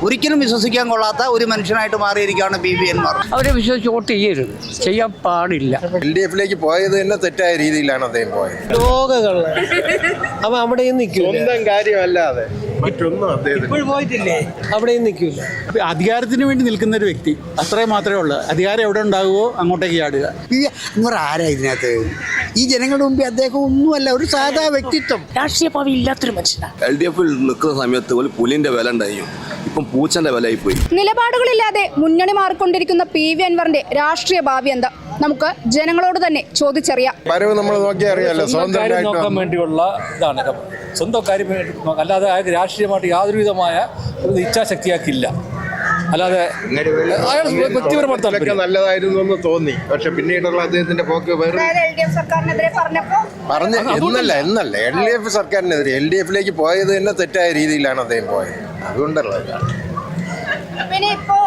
ഒരിക്കലും വിശ്വസിക്കാൻ കൊള്ളാത്ത ഒരു മനുഷ്യനായിട്ട് മാറിയിരിക്കുകയാണ് PV അൻവർ. അവരെ വിശ്വസിച്ച് വോട്ട് ചെയ്യരുത്, ചെയ്യാൻ പാടില്ല. LDFിലേക്ക് പോയത് തന്നെ തെറ്റായ രീതിയിലാണ് അദ്ദേഹം പോയത്. ലോകകള് അവ അവിടെയും നിൽക്കും, സ്വന്തം കാര്യമല്ലാതെ മറ്റൊന്നും അദ്ദേഹം പോയിട്ടില്ലേ, അവിടെയും നിൽക്കില്ല. അധികാരത്തിന് വേണ്ടി നിൽക്കുന്ന ഒരു വ്യക്തി, അത്രയും മാത്രമേ ഉള്ളൂ. അധികാരം എവിടെ ഉണ്ടാകുമോ അങ്ങോട്ടേക്ക് ചാടുക. PV അൻവർ ആരാ ഇതിനകത്ത്? ഈ ജനങ്ങളുടെ മുമ്പിൽ അദ്ദേഹം ഒന്നുമല്ല, ഒരു സാധാ വ്യക്തിത്വം. രാഷ്ട്രീയ ഭാവി ഇല്ലാത്തൊരു മനുഷ്യനാണ്. LDFിൽ നിൽക്കുന്ന സമയത്ത് ഒരു പുലിന്റെ വില ഉണ്ടായിരുന്നു, ഇപ്പം പൂച്ചന്റെ വിലയായി പോയി. നിലപാടുകളില്ലാതെ മുന്നണി മാറിക്കൊണ്ടിരിക്കുന്ന PV അൻവറിന്റെ രാഷ്ട്രീയ ഭാവി എന്താ? നമുക്ക് ജനങ്ങളോട് തന്നെ ചോദിച്ചറിയാം. വരവ് നമ്മൾ നോക്കിയാൽ അറിയാലോ, സ്വന്തം നോക്കാൻ വേണ്ടിയുള്ള ഇതാണ്. സ്വന്തം കാര്യം അല്ലാതെ അയാൾക്ക് രാഷ്ട്രീയമായിട്ട് യാതൊരുവിധമായ ഇച്ഛാശക്തിയാക്കില്ല. അല്ലാതെ വ്യക്തിപരമായിട്ട് നല്ലതായിരുന്നു എന്ന് തോന്നി, പക്ഷെ പിന്നീടുള്ള അദ്ദേഹത്തിന്റെ പോക്ക് എന്നല്ല LDF സർക്കാരിനെതിരെ LDFിലേക്ക് പോയത് തന്നെ തെറ്റായ രീതിയിലാണ് അദ്ദേഹം പോയത്. അതുകൊണ്ടുള്ളത്. പിന്നെ ഇപ്പോ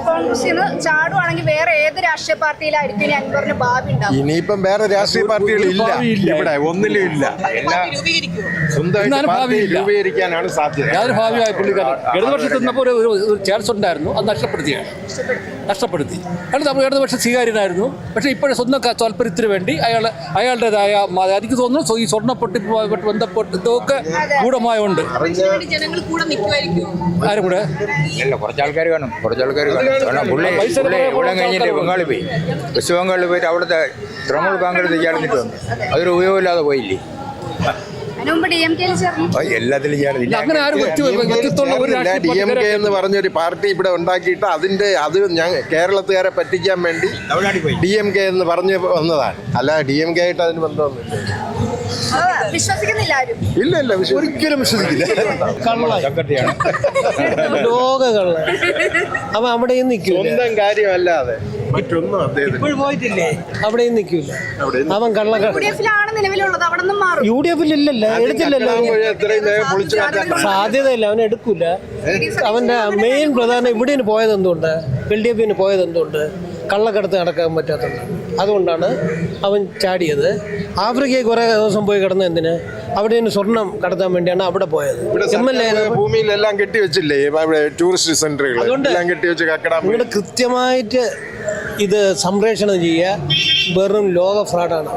കോൺഗ്രസിന് ചാടുവാണെങ്കിൽ വേറെ ഏത് രാഷ്ട്രീയ പാർട്ടിയിലായിരിക്കും ഇനി അൻവറിന് ഭാവി ഉണ്ടാവും? ഇനിയിപ്പം വേറെ രാഷ്ട്രീയ പാർട്ടികളില്ല, ഇവിടെ ഒന്നിലും ഇല്ല. സ്വന്തമായിട്ട് പാർട്ടി രൂപീകരിക്കാനാണ് സാധ്യത. യാതൊരു ഭാവിയായ പുള്ളിക്കാരൻ ഇടതുപക്ഷത്ത് നിന്നപ്പോൾ ഒരു ചാൻസ് ഉണ്ടായിരുന്നു, അത് നഷ്ടപ്പെടുത്തി. കാരണം നമ്മൾ ഇടതുപക്ഷ സ്വീകാര്യനായിരുന്നു. പക്ഷേ ഇപ്പോഴും സ്വന്തം താല്പര്യത്തിന് വേണ്ടി അയാളുടേതായ എനിക്ക് തോന്നുന്നു ഈ സ്വർണ്ണപ്പൊട്ടിപ്പുമായിട്ട് ബന്ധപ്പെട്ട് ഇതൊക്കെ ഗൂഢമായുണ്ട്. ആരും കൂടെ കുറച്ച് ആൾക്കാർ കാണും. പുള്ളി ഇവിടെ കഴിഞ്ഞിട്ട് ബംഗാളിൽ പോയി, വെസ്റ്റ് ബംഗാളിൽ പോയിട്ട് അവിടുത്തെ തൃണമൂൽ കോൺഗ്രസ് ചേർന്നിട്ട് വന്നു. അതൊരു ഉപയോഗമില്ലാതെ പോയില്ലേ. എല്ലാത്തിലും DMK എന്ന് പറഞ്ഞൊരു പാർട്ടി ഇവിടെ ഉണ്ടാക്കിയിട്ട് അത് കേരളത്തുകാരെ പറ്റിക്കാൻ വേണ്ടി DMK എന്ന് പറഞ്ഞു വന്നതാണ്. അല്ല DMK ആയിട്ട് അതിന് ബന്ധമൊന്നുമില്ല. ഇല്ല ഒരിക്കലും വിശ്വസിക്കില്ല. ലോകകള് അവ അവിടെയും നിൽക്കും, സ്വന്തം കാര്യമല്ലാതെ മറ്റൊന്നും അദ്ദേഹം പോയിട്ടില്ലേ, അവിടെയും നിൽക്കില്ല. അവൻ UDF ഇല്ലല്ലോ, എടുത്തില്ലല്ലോ, സാധ്യതയില്ല, അവൻ എടുക്കൂല. അവന്റെ മെയിൻ പ്രധാന ഇവിടെ പോയത് എന്തുകൊണ്ട്, LDFിന് പോയത് എന്തുകൊണ്ട്, കള്ളക്കടത്ത് നടക്കാൻ പറ്റാത്തത്. അതുകൊണ്ടാണ് അവൻ ചാടിയത്. ആഫ്രിക്കയിൽ കുറെ ദിവസം പോയി കിടന്ന എന്തിന്, അവിടെ സ്വർണം കടത്താൻ വേണ്ടിയാണ് അവിടെ പോയത്. ഭൂമിയിലെല്ലാം കെട്ടിവെച്ചില്ലേ ടൂറിസ്റ്റ് സെന്ററുകൾ, എല്ലാം കെട്ടിവെച്ച് ഇവിടെ കൃത്യമായിട്ട് ഇത് സംപ്രേഷണം ചെയ്യുക. വെറും ലോക ഫ്രോഡാണ്.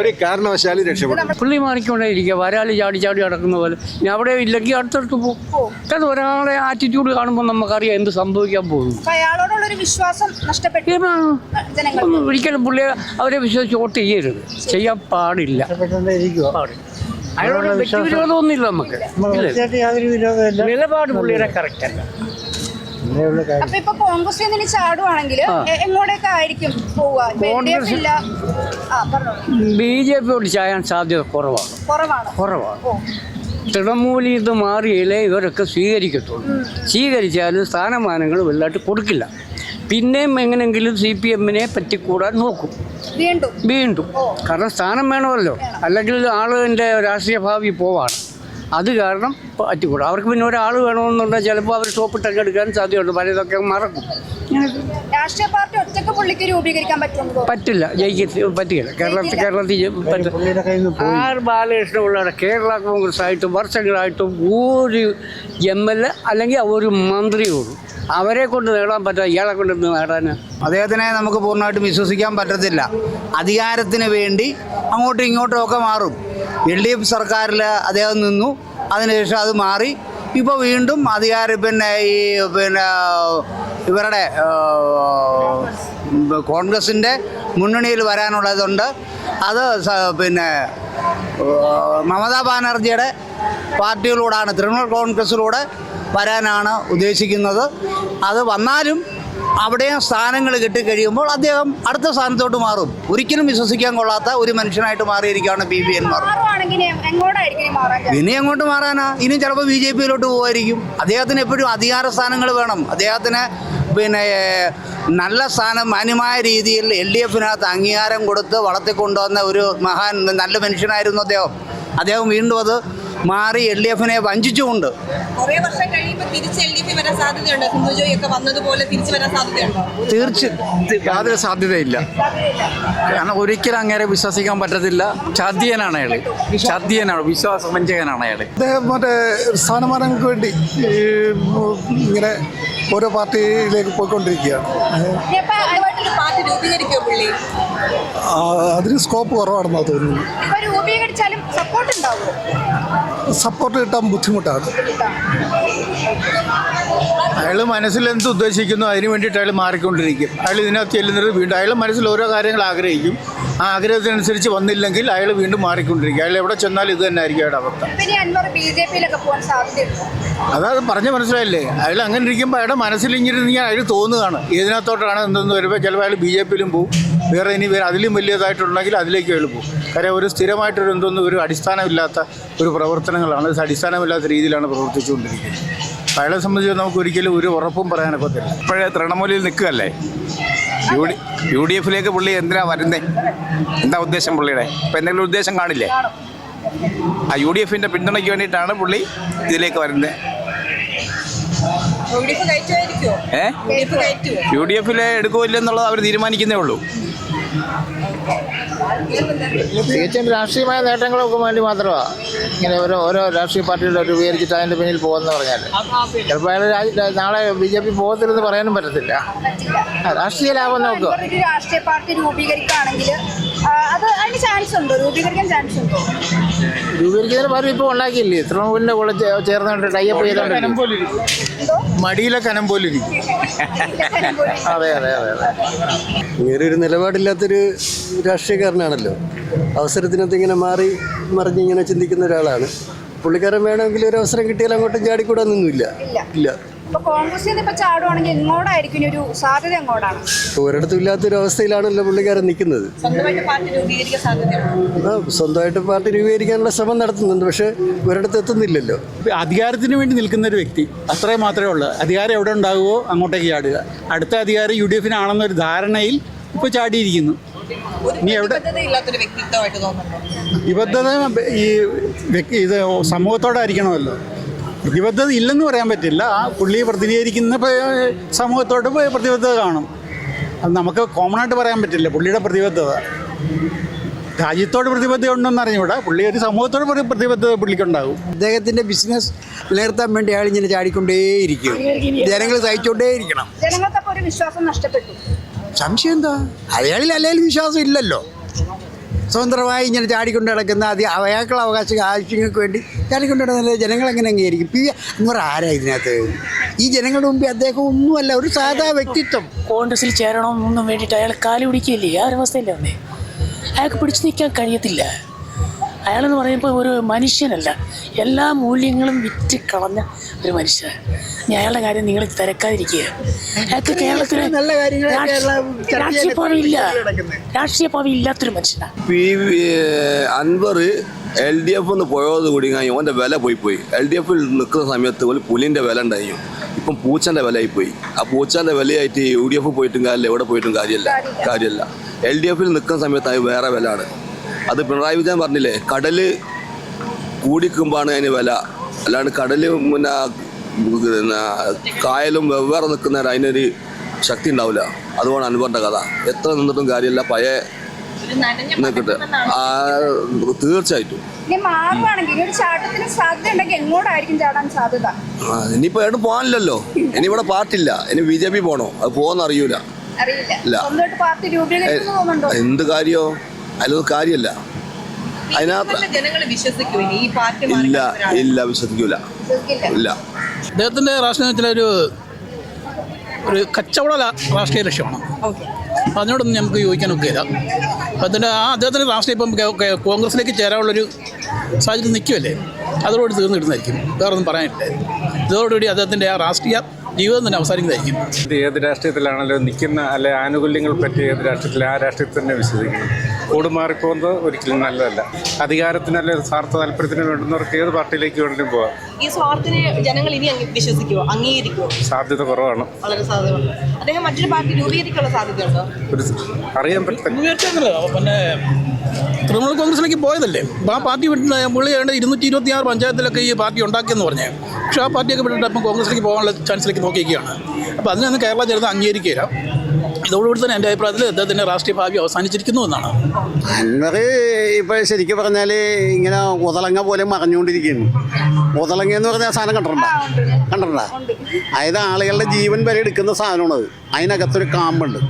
ഒരു കാരണവശാലും രക്ഷപ്പെടും. പുള്ളി മാറിക്കൊണ്ടേയിരിക്കുക, വരാല് ചാടി നടക്കുന്ന പോലെ. ഞാൻ അവിടെ ഇല്ലെങ്കിൽ അടുത്തടുത്ത് പോകും. അത് ഒരാളെ ആറ്റിറ്റ്യൂഡ് കാണുമ്പോൾ നമുക്കറിയാം എന്ത് സംഭവിക്കാൻ പോകുന്നു. ഒരിക്കലും പുള്ളിയെ അവരെ വിശ്വസിച്ച് വോട്ട് ചെയ്യരുത്, ചെയ്യാൻ പാടില്ല. അയാളോട് വ്യക്തിവിരോധമൊന്നുമില്ല നമുക്ക്. നിലപാട് പുള്ളിയുടെ കറക്റ്റ് അല്ല. BJPയോട് ചെയ്യാൻ സാധ്യത കുറവാണ്. തൃണമൂലിൽ ഇത് മാറിയാലേ ഇവരൊക്കെ സ്വീകരിക്കത്തുള്ളൂ. സ്വീകരിച്ചാലും സ്ഥാനമാനങ്ങൾ വലുതായിട്ട് കൊടുക്കില്ല. പിന്നെയും എങ്ങനെയെങ്കിലും CPMനെ പറ്റിക്കൂടാൻ നോക്കും വീണ്ടും. കാരണം സ്ഥാനം വേണമല്ലോ, അല്ലെങ്കിൽ ആളിൻ്റെ രാഷ്ട്രീയ ഭാവി പോവാണ്. അത് കാരണം പറ്റിക്കൂടാ. അവർക്ക് പിന്നെ ഒരാൾ വേണമെന്നുണ്ടെങ്കിൽ ചിലപ്പോൾ അവർ സ്റ്റോപ്പിട്ടൊക്കെ എടുക്കാൻ സാധ്യതയുണ്ട്. പലതൊക്കെ മറക്കും. രാഷ്ട്രീയ പാർട്ടി ഒറ്റയ്ക്ക് പുള്ളിക്ക് രൂപീകരിക്കാൻ പറ്റില്ല, പറ്റില്ല. കേരളത്തിൽ ആർ ബാലകൃഷ്ണ ഉള്ള കേരള കോൺഗ്രസ് ആയിട്ടും വർഷങ്ങളായിട്ടും ഒരു MLA അല്ലെങ്കിൽ ഒരു മന്ത്രിയുള്ളൂ. അവരെ കൊണ്ട് നേടാൻ പറ്റാ, ഇയാളെ കൊണ്ട് നേടാൻ അദ്ദേഹത്തിനെ നമുക്ക് പൂർണ്ണമായിട്ടും വിശ്വസിക്കാൻ പറ്റത്തില്ല. അധികാരത്തിന് വേണ്ടി അങ്ങോട്ടും ഇങ്ങോട്ടും ഒക്കെ മാറും. LDF സർക്കാരിൽ അദ്ദേഹം നിന്നു, അതിനുശേഷം അത് മാറി. ഇപ്പോൾ വീണ്ടും അധികാരം ഇവരുടെ കോൺഗ്രസിൻ്റെ മുന്നണിയിൽ വരാനുള്ളതുണ്ട്. അത് മമതാ ബാനർജിയുടെ പാർട്ടിയിലൂടെയാണ്, തൃണമൂൽ കോൺഗ്രസിലൂടെ വരാനാണ് ഉദ്ദേശിക്കുന്നത്. അത് വന്നാലും അവിടെയും സ്ഥാനങ്ങൾ കിട്ടിക്കഴിയുമ്പോൾ അദ്ദേഹം അടുത്ത സ്ഥാനത്തോട്ട് മാറും. ഒരിക്കലും വിശ്വസിക്കാൻ കൊള്ളാത്ത ഒരു മനുഷ്യനായിട്ട് മാറിയിരിക്കുകയാണ് PV അൻവർ. ഇനി എങ്ങോട്ട് മാറാനാ? ഇനി ചിലപ്പോൾ BJPയിലോട്ട് പോകുമായിരിക്കും. അദ്ദേഹത്തിന് എപ്പോഴും അധികാര സ്ഥാനങ്ങൾ വേണം. അദ്ദേഹത്തിന് നല്ല സ്ഥാനം, മാന്യമായ രീതിയിൽ LDFിനകത്ത് അംഗീകാരം കൊടുത്ത് വളർത്തിക്കൊണ്ടുവന്ന ഒരു നല്ല മനുഷ്യനായിരുന്നു അദ്ദേഹം. വീണ്ടും അത് മാറി LDF-നെ വഞ്ചിച്ചുകൊണ്ട് കുറേ വർഷം കഴിയുമ്പോൾ തിരിച്ച് LDF വരാൻ സാധ്യതയുണ്ടോ? സിന്ധു ജോയിയൊക്കെ വന്നതുപോലെ തിരിച്ചു വരാൻ സാധ്യതയുണ്ടോ? യാതൊരു സാധ്യതയില്ല. കാരണം ഒരിക്കലും അങ്ങേരെ വിശ്വസിക്കാൻ പറ്റത്തില്ല. ചതിയനാണ് അയാൾ, ചതിയനാണ്, വിശ്വാസവഞ്ചകനാണ് അയാൾ. അദ്ദേഹം മറ്റേ സ്ഥാനമാനങ്ങൾക്ക് വേണ്ടി ഇങ്ങനെ ഓരോ പാർട്ടിയിലേക്ക് പോയിക്കൊണ്ടിരിക്കുകയാണ്. പാർട്ടി രൂപീകരിക്കോ പുള്ളി? അതിന് സ്കോപ്പ് കുറവാണെന്നാണ് തോന്നുന്നു. രൂപീകരിച്ചാലും സപ്പോർട്ട് ഉണ്ടാവുമോ? സപ്പോർട്ട് കിട്ടാൻ ബുദ്ധിമുട്ടാണ്. അയാൾ മനസ്സിൽ എന്ത് ഉദ്ദേശിക്കുന്നു അതിന് വേണ്ടിയിട്ട് അയാൾ മാറിക്കൊണ്ടിരിക്കും. അയാൾ ഇതിനകത്ത് ചെല്ലുന്നത് വീണ്ടും അയാൾ മനസ്സിൽ ഓരോ കാര്യങ്ങൾ ആഗ്രഹിക്കും. ആ ആഗ്രഹത്തിനനുസരിച്ച് വന്നില്ലെങ്കിൽ അയാൾ വീണ്ടും മാറിക്കൊണ്ടിരിക്കും. അയാൾ എവിടെ ചെന്നാലും ഇത് തന്നെ ആയിരിക്കും അയാളുടെ അവസ്ഥ. അതായത് പറഞ്ഞ മനസ്സിലായില്ലേ? അയാൾ അങ്ങനെ ഇരിക്കുമ്പോൾ അയാളുടെ മനസ്സിൽ ഇങ്ങനെ അയാൾ തോന്നുകയാണ് ഏതിനകത്തോട്ടാണ് എന്തെന്ന് വരുമ്പോൾ ചിലപ്പോൾ അയാൾ BJP-യിലും പോകും. വേറെ അതിലും വലിയതായിട്ടുണ്ടെങ്കിൽ അതിലേക്ക് അയാൾ പോകും. കാര്യം ഒരു സ്ഥിരമായിട്ടൊരു ഒരു അടിസ്ഥാനമില്ലാത്ത ഒരു പ്രവർത്തനങ്ങളാണ്, അടിസ്ഥാനമില്ലാത്ത രീതിയിലാണ് പ്രവർത്തിച്ചുകൊണ്ടിരിക്കുന്നത്. അയാളെ സംബന്ധിച്ച് നമുക്ക് ഒരിക്കലും ഒരു ഉറപ്പും പറയാനൊക്കത്തില്ല. ഇപ്പോഴേ തൃണമൂലിൽ നിൽക്കുകയല്ലേ, UDF-ലേക്ക് പുള്ളി എന്തിനാ വരുന്നേ? എന്താ ഉദ്ദേശം പുള്ളിയുടെ? ഇപ്പം എന്തെങ്കിലും ഉദ്ദേശം കാണില്ലേ? ആ UDF-ന്റെ പിന്തുണയ്ക്ക് വേണ്ടിയിട്ടാണ് പുള്ളി ഇതിലേക്ക് വരുന്നത്. UDF-ലെ എടുക്കുമില്ലെന്നുള്ളത് അവർ തീരുമാനിക്കുന്നേ ഉള്ളൂ. തികച്ചും രാഷ്ട്രീയമായ നേട്ടങ്ങളൊക്കെ വേണ്ടി മാത്രമാണ് ഇങ്ങനെ ഓരോ രാഷ്ട്രീയ പാർട്ടികളെ രൂപീകരിച്ചിട്ട് അതിൻ്റെ പിന്നിൽ പോകുമെന്ന് പറഞ്ഞാൽ ചിലപ്പോൾ അയാൾ നാളെ BJP പോകത്തില്ലെന്ന് പറയാനും പറ്റത്തില്ല. രാഷ്ട്രീയ ലാഭം നോക്കുക. രാഷ്ട്രീയ പാർട്ടി രൂപീകരിക്കുകയാണെങ്കിൽ അത് അതിന് ചാൻസ് ഉണ്ടോ? രൂപീകരിക്കാൻ ചാൻസ് ഉണ്ടോ? രൂപീകരിക്കുന്നതിന് പകരം ഇപ്പോൾ ഉണ്ടാക്കിയില്ലേ, തൃണമൂലിൻ്റെ കൂടെ ചേർന്നുകൊണ്ട് ടൈപ്പ് ചെയ്തോണ്ട് മടിയിലെ കനം പോലെ ഇരിക്കും. അതെ അതെ അതെ അതെ. ഇങ്ങനെ ഒരു നിലപാടില്ലാത്തൊരു രാഷ്ട്രീയക്കാരനാണല്ലോ. അവസരത്തിനകത്ത് ഇങ്ങനെ മറിഞ്ഞിങ്ങനെ ചിന്തിക്കുന്ന ഒരാളാണ് പുള്ളിക്കാരൻ. വേണമെങ്കിൽ ഒരു അവസരം കിട്ടിയാൽ അങ്ങോട്ടും ചാടിക്കൂടാനൊന്നുമില്ല. ഇല്ല. ഒരിടത്തും ഇല്ലാത്തൊരു അവസ്ഥയിലാണല്ലോ പുള്ളിക്കാരൻ നിൽക്കുന്നത്. സ്വന്തമായിട്ട് പാർട്ടി രൂപീകരിക്കാനുള്ള ശ്രമം നടത്തുന്നുണ്ട്, പക്ഷെ ഒരിടത്ത് എത്തുന്നില്ലല്ലോ. അധികാരത്തിന് വേണ്ടി നിൽക്കുന്ന ഒരു വ്യക്തി, അത്രയും മാത്രമേ ഉള്ളൂ. അധികാരം എവിടെ ഉണ്ടാകുമോ അങ്ങോട്ടേക്ക് ചാടുക. അടുത്ത അധികാരം UDF-നാണെന്നൊരു ധാരണയിൽ ഇപ്പോൾ ചാടിയിരിക്കുന്നു. ഇനി എവിടെ നിബദ്ധത ഇത് സമൂഹത്തോടായിരിക്കണമല്ലോ. പ്രതിബദ്ധത ഇല്ലെന്ന് പറയാൻ പറ്റില്ല. ആ പുള്ളി പ്രതിനിധീകരിക്കുന്ന സമൂഹത്തോട് പ്രതിബദ്ധത കാണും. അത് നമുക്ക് കോമൺ ആയിട്ട് പറയാൻ പറ്റില്ല. പുള്ളിയുടെ പ്രതിബദ്ധത രാജ്യത്തോട് പ്രതിബദ്ധത ഉണ്ടെന്ന് അറിഞ്ഞുകൂടാ. പുള്ളി ഒരു സമൂഹത്തോട് പ്രതിബദ്ധത പുള്ളിക്കുണ്ടാകും. അദ്ദേഹത്തിൻ്റെ ബിസിനസ് നിലനിർത്താൻ വേണ്ടി അയാൾ ഇങ്ങനെ ചാടിക്കൊണ്ടേയിരിക്കും. ജനങ്ങൾ സഹിച്ചുകൊണ്ടേയിരിക്കണം. ജനങ്ങൾക്ക് ഒരു വിശ്വാസം നഷ്ടപ്പെട്ടു. സംശയം എന്താ? അയാളിൽ അല്ലെങ്കിൽ വിശ്വാസം ഇല്ലല്ലോ. സ്വതന്ത്രമായി ഇങ്ങനെ ചാടിക്കൊണ്ട് കിടക്കുന്ന അയാൾക്കുള്ള ആവശ്യങ്ങൾക്ക് വേണ്ടി ചാടിക്കൊണ്ട് കിടക്കുന്ന ജനങ്ങളെങ്ങനെ അംഗീകരിക്കും? PV അൻവർ ആരാ ഇതിനകത്ത്? ഈ ജനങ്ങളുടെ മുമ്പിൽ അദ്ദേഹം ഒന്നുമല്ല, ഒരു സാധാ വ്യക്തിത്വം. കോൺഗ്രസിൽ ചേരണമെന്നൊന്നും വേണ്ടിയിട്ട് അയാൾ കാല് പിടിക്കില്ലേ? ആ ഒരു അവസ്ഥയില്ലേ? അയാൾക്ക് പിടിച്ചു നിൽക്കാൻ കഴിയത്തില്ല. അയാളെന്ന് പറയുമ്പോൾ ഒരു മനുഷ്യനല്ല, എല്ലാ മൂല്യങ്ങളും വിറ്റ് കളഞ്ഞ ഒരു മനുഷ്യൻ. ഇനി അയാളുടെ കാര്യം നിങ്ങൾ തിരക്കാതിരിക്കുക. അയാൾക്ക് കേരളത്തിൽ രാഷ്ട്രീയ ഭാവി ഇല്ലാത്തൊരു മനുഷ്യനാണ്. അൻവർ LDF-ന്ന് പോയത് കൂടി ഓൻ്റെ വില പോയി. LDF-ൽ നിൽക്കുന്ന സമയത്ത് ഒരു പുലിൻ്റെ വില ഉണ്ടായിരുന്നു. ഇപ്പം പൂച്ചൻ്റെ വിലയായിപ്പോയി. ആ പൂച്ചൻ്റെ വിലയായിട്ട് UDF പോയിട്ടും കാര്യമില്ല, എവിടെ പോയിട്ടും കാര്യമില്ല. LDF-ൽ നിൽക്കുന്ന സമയത്ത് അത് വേറെ വിലയാണ്. അത് പിണറായി വിജയൻ പറഞ്ഞില്ലേ, കടല് കൂടിക്കുമ്പാണ് അതിന് വില, അല്ലാണ്ട് കടല് കായലും വെവ്വേറെ നിൽക്കുന്നവർ അതിനൊരു ശക്തി ഉണ്ടാവില്ല. അതുകൊണ്ട് അൻവറിൻ്റെ കഥ എത്ര നിന്നിട്ടും കാര്യമില്ല. പഴയ നിൽക്കട്ടെ, തീർച്ചയായിട്ടും. ഇനിയിപ്പോൾ എവിടെ പോകാനില്ലല്ലോ. ഇനി ഇവിടെ പാർട്ടില്ല. ഇനി BJP പോകണോ? അത് പോകുന്ന അറിയൂല. എന്ത് കാര്യമോ? അതിലൊന്നും കാര്യമല്ല. അതിനകത്ത് ഇല്ല, വിശ്വസിക്കൂല. ഇല്ല. അദ്ദേഹത്തിൻ്റെ രാഷ്ട്രീയത്തിലെ ഒരു കച്ചവട രാഷ്ട്രീയ ലക്ഷ്യമാണ്. അതിനോടൊന്നും നമുക്ക് യോജിക്കാനൊക്കെയില്ല. അദ്ദേഹത്തിൻ്റെ രാഷ്ട്രീയം ഇപ്പം കോൺഗ്രസിലേക്ക് ചേരാനുള്ളൊരു സാഹചര്യം നിൽക്കുമല്ലേ, അതോട് തീർന്നു കിട്ടുന്നതായിരിക്കും. വേറൊന്നും പറയാനില്ല. ഇതോടുകൂടി അദ്ദേഹത്തിൻ്റെ ആ രാഷ്ട്രീയ ജീവിതം തന്നെ അവസാനിക്കുന്നതായിരിക്കും. ഏത് രാഷ്ട്രീയത്തിലാണല്ലോ നിൽക്കുന്ന, അല്ലെ ആനുകൂല്യങ്ങൾ പറ്റി ഏത് രാഷ്ട്രീയത്തിൽ ആ രാഷ്ട്രീയത്തിൽ തന്നെ വിശ്വസിക്കുന്നു. കൂടുമാറിപ്പോകുന്നത് ഒരിക്കലും നല്ലതല്ല. അധികാരത്തിനല്ല സ്വാർത്ഥ താല്പര്യത്തിന് വേണ്ടുന്നവർക്ക് ഏത് പാർട്ടിയിലേക്ക് വേണമെങ്കിലും പോകാം. ഈ സ്വാർത്ഥനെ ജനങ്ങൾ ഇനി വിശ്വസിക്കുമോ, അംഗീകരിക്കുമോ? സാധ്യത കുറവാണ്. വളരെ സാധ്യതയുണ്ട്. അദ്ദേഹം മറ്റൊരു പാർട്ടി രൂപീകരിക്കാനുള്ള സാധ്യതയുണ്ടോ? അറിയാൻ പറ്റില്ല. പിന്നെ തൃണമൂൽ കോൺഗ്രസിലേക്ക് പോയതല്ലേ, ആ പാർട്ടി വിട്ട് പുള്ളി 226 പഞ്ചായത്തിലൊക്കെ ഈ പാർട്ടി ഉണ്ടാക്കിയെന്ന് പറഞ്ഞേ. പക്ഷേ ആ പാർട്ടിയൊക്കെ വിട്ടിട്ട് അപ്പം കോൺഗ്രസിലേക്ക് പോകാനുള്ള ചാൻസിലേക്ക് നോക്കിയിരിക്കുകയാണ്. അപ്പോൾ അതിനൊന്നും കേരള ജനത അംഗീകരിക്കില്ല. ഇതോടുകൂടി തന്നെ എൻ്റെ അഭിപ്രായത്തിൽ അദ്ദേഹത്തിൻ്റെ രാഷ്ട്രീയ ഭാവി അവസാനിച്ചിരിക്കുന്നു എന്നാണ്. അൻവർ ഇപ്പോൾ ശരിക്കും പറഞ്ഞാൽ ഇങ്ങനെ ഉതളങ്ങ പോലെ മറഞ്ഞുകൊണ്ടിരിക്കുന്നു. ഉതളങ്ങ എന്ന് പറഞ്ഞാൽ സാധനം കണ്ടിട്ടുണ്ടോ? അതായത് ആളുകളുടെ ജീവൻ വരെ എടുക്കുന്ന സാധനമാണത്. അതിനകത്തൊരു കാമ്പുണ്ട്.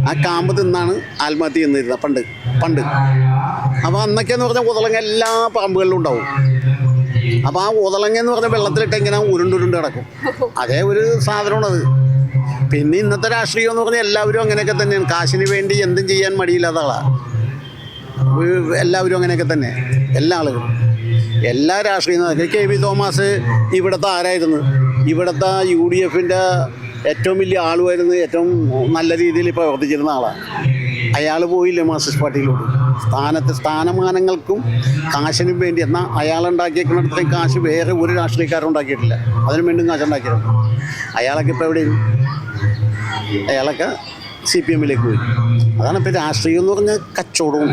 ആ കാമ്പ് തിന്നാണ് ആത്മഹത്യ ചെയ്യുന്നിരുന്നത് പണ്ട്. അപ്പോൾ അന്നൊക്കെയെന്ന് പറഞ്ഞാൽ ഉതളങ്ങ എല്ലാ പറമ്പുകളിലും ഉണ്ടാവും. അപ്പോൾ ആ ഉതളങ്ങ എന്ന് പറഞ്ഞാൽ വെള്ളത്തിലിട്ട് ഇങ്ങനെ ഉരുണ്ടുരുണ്ട് കിടക്കും. അതേ ഒരു സാധനമാണത്. പിന്നെ ഇന്നത്തെ രാഷ്ട്രീയം എന്ന് പറഞ്ഞാൽ എല്ലാവരും അങ്ങനെയൊക്കെ തന്നെയാണ്. കാശിന് വേണ്ടി എന്തും ചെയ്യാൻ മടിയില്ലാത്ത ആളാണ് എല്ലാവരും. അങ്ങനെയൊക്കെ തന്നെ എല്ലാ ആളുകളും, എല്ലാ രാഷ്ട്രീയ നേതാക്കളും. കെ വി തോമസ് ഇവിടുത്തെ ആരായിരുന്നു? ഇവിടുത്തെ UDFൻ്റെ ഏറ്റവും വലിയ ആളുമായിരുന്നു. ഏറ്റവും നല്ല രീതിയിൽ പ്രവർത്തിച്ചിരുന്ന ആളാണ്. അയാൾ പോയില്ലേ മാർക്സിസ്റ്റ് പാർട്ടിയിലോട്ട്. സ്ഥാനമാനങ്ങൾക്കും കാശിനും വേണ്ടി. എന്നാൽ അയാളുണ്ടാക്കിയേക്കുന്നിടത്തേക്ക് കാശ് വേറെ ഒരു രാഷ്ട്രീയക്കാരും ഉണ്ടാക്കിയിട്ടില്ല. അതിനു വേണ്ടി കാശുണ്ടാക്കിയിട്ടുണ്ട്. അയാളൊക്കെ ഇപ്പോൾ എവിടെയും അയാളൊക്കെ CPM പോയി. അതാണ് ഇപ്പോൾ രാഷ്ട്രീയം എന്ന് പറഞ്ഞാൽ കച്ചവടവും.